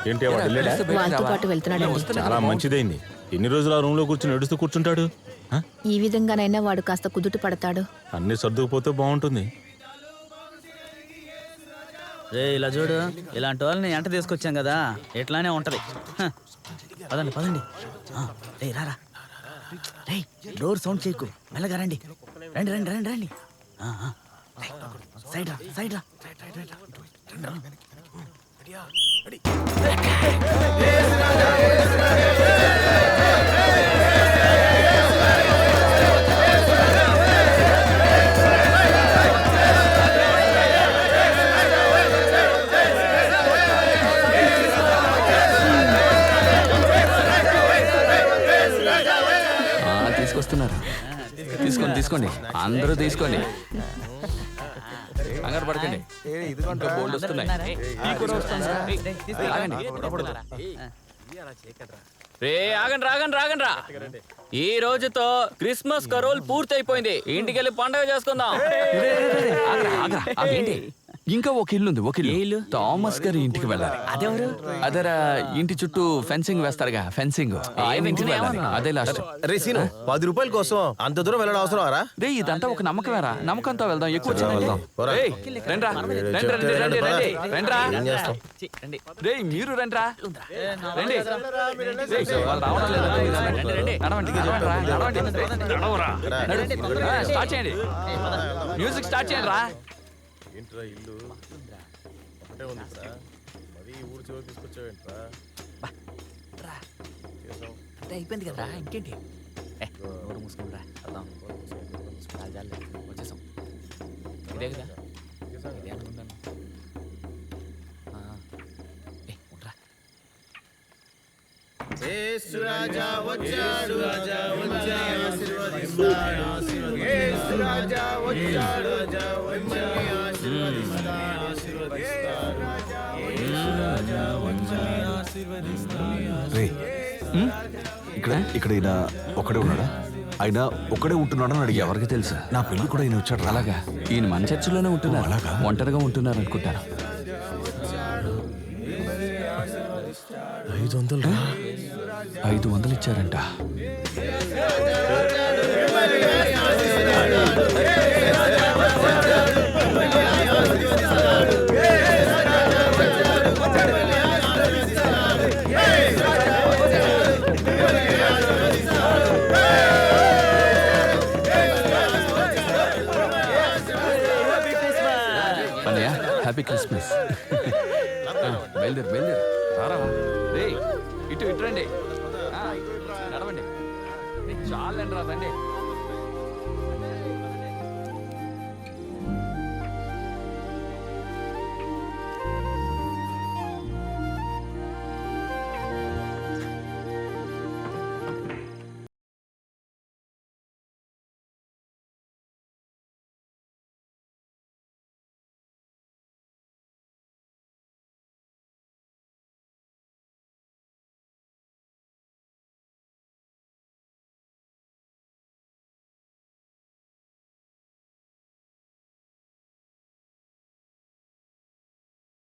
ఏంటి వాడు వెళ్ళాడా? వాళ్ళతో పాటు వెళ్తున్నాడండి. చాలా మంచిదైంది. ఎన్ని రోజులు ఆ రూమ్ లో కూర్చొని నడుస్తూ కూర్చుంటాడు? ఈ విధంగానైనా వాడు కాస్త కుదుట పడతాడు. అన్ని సర్దుకుపోతే బాగుంటుంది. రే ఇలా చూడు, ఇలాంటి వాళ్ళని ఎంట తీసుకొచ్చాం కదా, ఎట్లానే ఉంటది. పదండి పదండి. రే రారా, రే డోర్ సౌండ్ చేయకు, మెల్లగా రండి. రండి రండి రండి రండి. సైడ్ రా సైడ్ రా. తీసుకొస్తున్నారు, తీసుకోండి తీసుకోండి, అందరూ తీసుకోండి. కంగారు పడకండి, బోల్డ్ వస్తున్నాయి. రే ఆగండి రాగండి రాగండి రా. ఈ రోజుతో క్రిస్మస్ కరోల్ పూర్తయిపోయింది. ఇంటికి వెళ్ళి పండుగ చేసుకుందాం. ఏంటి, ఇంకా ఒక ఇల్లు ఉంది, ఒక ఇల్లు. థామస్ గారి ఇంటికి వెళ్ళాలి. అదెవరు? అదరా ఇంటి చుట్టూ ఫెన్సింగ్ వేస్తారుగా, ఫెన్సింగ్. ఆయన ఇంటికి వెళ్ళాలి, అదే లాస్ట్. రే సీను, 10 రూపాయల కోసం అంత దూరం వెళ్ళడం అవసరం రా? రే ఇదంతా ఒక నమ్మకమేరా, నమ్మకంతో వెళ్దాం. ఎక్కువ రే మీరు రండ్రా, రండి. వాళ్ళు రావడం లేదా? స్టార్ట్ చేయండి, మ్యూజిక్ స్టార్ట్ చేయండి రా. ఏంట్రా ఇల్లు ఒకటే ఉంది సార్, మరి ఊరు చివరికి తీసుకొచ్చావేంట్రా? అయిపోయింది కదా, ఇంకేంటి? నోరు మూసుకుంటా వచ్చేసాం. ఇదే కదా, ఇదే అనుకుంటాను. ఉంటా. యేసు రాజా వచ్చాడు, రాజా వచ్చాడు, ఆశీర్వదిస్తాడు, యేసు రాజా వచ్చాడు, రాజా వచ్చాడు, ఆశీర్వదిస్తాడు, ఆశీర్వదిస్తాడు, యేసు రాజా వచ్చాడు, ఆశీర్వదిస్తాడు. రే ఇక్కడ ఈయన ఒక్కడే ఉన్నాడా? ఆయన ఒక్కడే ఉంటున్నాడని అడిగి. ఎవరికి తెలుసు? నా పెళ్లి కూడా ఈయన వచ్చాడు. అలాగా, ఈయన మన చర్చిలోనే ఉంటున్నారు. అలాగా? ఒంటరిగా ఉంటున్నారు అనుకుంటారు. 500 ఇచ్చారంట. అన్నయ్య, హ్యాపీ క్రిస్మస్. బయలుదేరు బయలుదేరు, రారా. రే ఇటు ఇటు రండి, నడవండి. చాలండి రా, రండి.